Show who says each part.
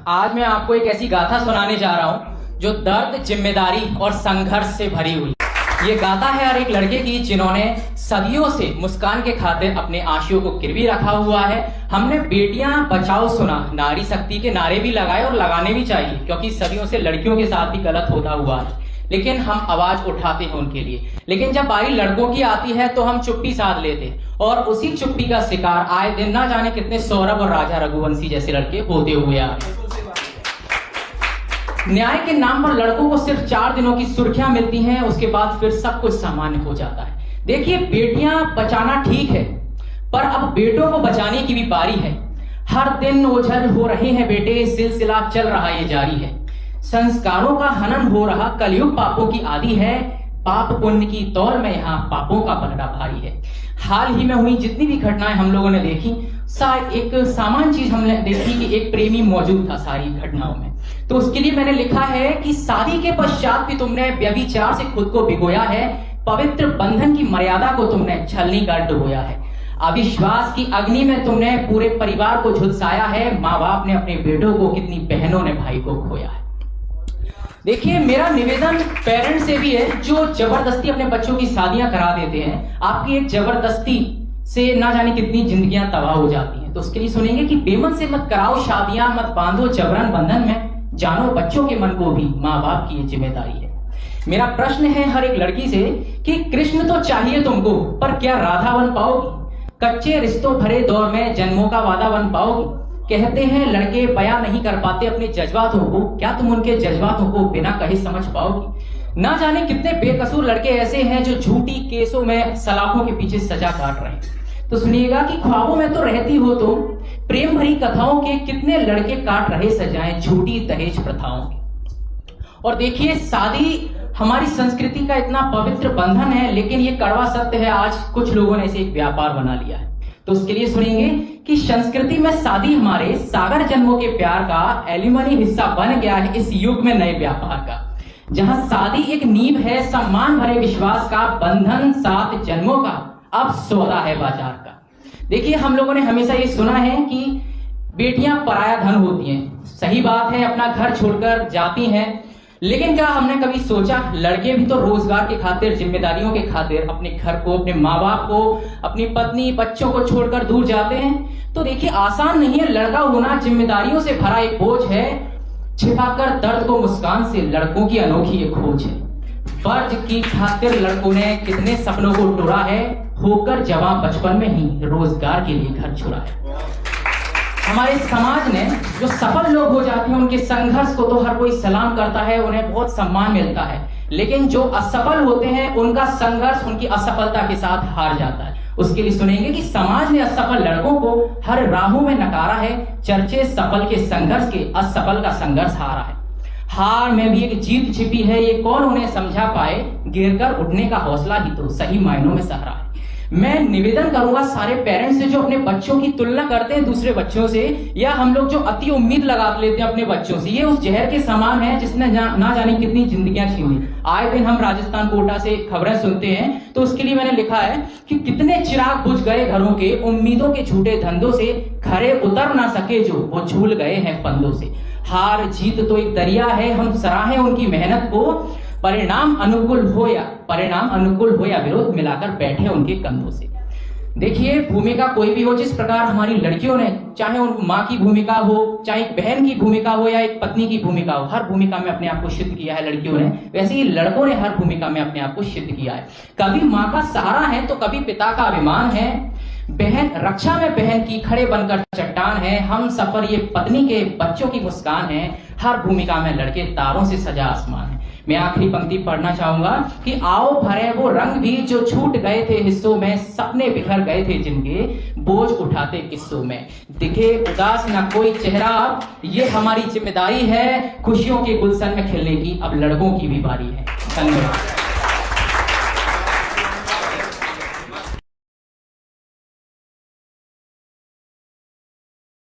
Speaker 1: आज मैं आपको एक ऐसी गाथा सुनाने जा रहा हूं जो दर्द, जिम्मेदारी और संघर्ष से भरी हुई। ये गाथा है हर एक लड़के की जिन्होंने सदियों से मुस्कान के खातिर अपने आशियों को गिरवी रखा हुआ है। हमने बेटियां बचाओ सुना, नारी शक्ति के नारे भी लगाए और लगाने भी चाहिए, क्योंकि सदियों से लड़कियों के साथ भी गलत होता हुआ है, लेकिन हम आवाज उठाते हैं उनके लिए। लेकिन जब बारी लड़कों की आती है तो हम चुप्पी साध लेते हैं, और उसी चुप्पी का शिकार आए दिन ना जाने कितने सौरभ और राजा रघुवंशी जैसे लड़के होते हुए आ रहे हैं। न्याय के नाम पर लड़कों को सिर्फ 4 दिनों की सुर्खियां मिलती हैं, उसके बाद फिर सब कुछ सामान्य हो जाता है। देखिए, बेटियां बचाना ठीक है, पर अब बेटों को बचाने की भी बारी है। हर दिन ओझल हो रहे हैं बेटे, सिलसिला चल रहा ये जारी है। संस्कारों का हनन हो रहा, कलयुग पापों की आदि है। पाप पुण्य की तौल में यहाँ पापों का पलड़ा भारी है। हाल ही में हुई जितनी भी घटनाएं हम लोगों ने देखी, एक सामान्य चीज हमने देखी कि एक प्रेमी मौजूद था सारी घटनाओं में। तो उसके लिए मैंने लिखा है कि शादी के पश्चात भी तुमने व्यभिचार से खुद को भिगोया है, पवित्र बंधन की मर्यादा को तुमने छलनी कर डुबोया है। अविश्वास की अग्नि में तुमने पूरे परिवार को झुलसाया है। माँ बाप ने अपने बेटों को, कितनी बहनों ने भाई को खोया है। देखिए, मेरा निवेदन पेरेंट्स से भी है जो जबरदस्ती अपने बच्चों की शादियां करा देते हैं। आपकी एक जबरदस्ती से ना जाने कितनी जिंदगियां तबाह हो जाती हैं। तो उसके लिए सुनेंगे कि बेमन से मत कराओ शादियां, मत बांधो जबरन बंधन में, जानो बच्चों के मन को भी माँ बाप की ये जिम्मेदारी है। मेरा प्रश्न है हर एक लड़की से कि कृष्ण तो चाहिए तुमको, पर क्या राधा बन पाओगी? कच्चे रिश्तों भरे दौर में जन्मों का वादा बन पाओगी? कहते हैं लड़के बयां नहीं कर पाते अपने जज्बातों को, क्या तुम उनके जज्बातों को बिना कहे समझ पाओगी? ना जाने कितने बेकसूर लड़के ऐसे हैं जो झूठी केसों में सलाखों के पीछे सजा काट रहे हैं। तो सुनिएगा कि ख्वाबों में तो रहती हो तुम, प्रेम भरी कथाओं के कितने लड़के काट रहे सजाएं झूठी दहेज प्रथाओं की। और देखिए, शादी हमारी संस्कृति का इतना पवित्र बंधन है, लेकिन ये कड़वा सत्य है, आज कुछ लोगों ने इसे एक व्यापार बना लिया है। तो उसके लिए सुनेंगे कि संस्कृति में शादी हमारे सागर जन्मों के प्यार का एलिमनी हिस्सा बन गया है इस युग में नए व्यापार का, जहां शादी एक नींव है सम्मान भरे विश्वास का, बंधन 7 जन्मों का अब सौदा है बाजार का। देखिए, हम लोगों ने हमेशा ये सुना है कि बेटियां पराया धन होती हैं। सही बात है, अपना घर छोड़कर जाती हैं, लेकिन क्या हमने कभी सोचा लड़के भी तो रोजगार के खातिर, जिम्मेदारियों के खातिर अपने घर को, अपने माँ बाप को, अपनी पत्नी बच्चों को छोड़कर दूर जाते हैं? तो देखिए, आसान नहीं है लड़का होना, जिम्मेदारियों से भरा एक बोझ है। छिपाकर दर्द को मुस्कान से लड़कों की अनोखी एक खोज है। फर्ज की खातिर लड़कों ने कितने सपनों को टुरा है, होकर जवां बचपन में ही रोजगार के लिए घर छोड़ा है। हमारे समाज ने जो सफल लोग हो जाते हैं उनके संघर्ष को तो हर कोई सलाम करता है, उन्हें बहुत सम्मान मिलता है, लेकिन जो असफल होते हैं उनका संघर्ष उनकी असफलता के साथ हार जाता है। उसके लिए सुनेंगे कि समाज ने असफल लड़कों को हर राहों में नकारा है, चर्चे सफल के संघर्ष के, असफल का संघर्ष हारा है। हार में भी एक जीत छिपी है, ये कौन उन्हें समझा पाए, गिरकर उठने का हौसला ही तो सही मायनों में सहारा है। मैं निवेदन करूंगा सारे पेरेंट्स से जो अपने बच्चों की तुलना करते हैं दूसरे बच्चों से, या हम लोग जो अति उम्मीद लगा लेते हैं अपने बच्चों से, ये उस जहर के समान है जिसने ना जाने कितनी जिंदगियां छीन ली। आए दिन हम राजस्थान कोटा से खबरें सुनते हैं, तो उसके लिए मैंने लिखा है कि कितने चिराग बुझ गए घरों के, उम्मीदों के झूठे धंधों से, खरे उतर ना सके जो वो झूल गए हैं फंदों से। हार जीत तो एक दरिया है, हम सराहें उनकी मेहनत को, परिणाम अनुकूल हो या विरोध मिलाकर बैठे उनके कंधों से। देखिए, भूमिका कोई भी हो, जिस प्रकार हमारी लड़कियों ने, चाहे उन माँ की भूमिका हो, चाहे एक बहन की भूमिका हो या एक पत्नी की भूमिका हो, हर भूमिका में अपने आप को सिद्ध किया है लड़कियों ने, वैसे ही लड़कों ने हर भूमिका में अपने आप को सिद्ध किया है। कभी माँ का सहारा है तो कभी पिता का अभिमान है, बहन रक्षा में बहन की खड़े बनकर चट्टान है, हम सफर ये पत्नी के बच्चों की मुस्कान है, हर भूमिका में लड़के तारों से सजा आसमान है। मैं आखिरी पंक्ति पढ़ना चाहूंगा कि आओ भरे वो रंग भी जो छूट गए थे हिस्सों में, सपने बिखर गए थे जिनके बोझ उठाते किस्सों में। दिखे उदास ना कोई चेहरा, ये हमारी जिम्मेदारी है, खुशियों के गुलशन में खिलने की अब लड़कों की भी बारी है। धन्यवाद।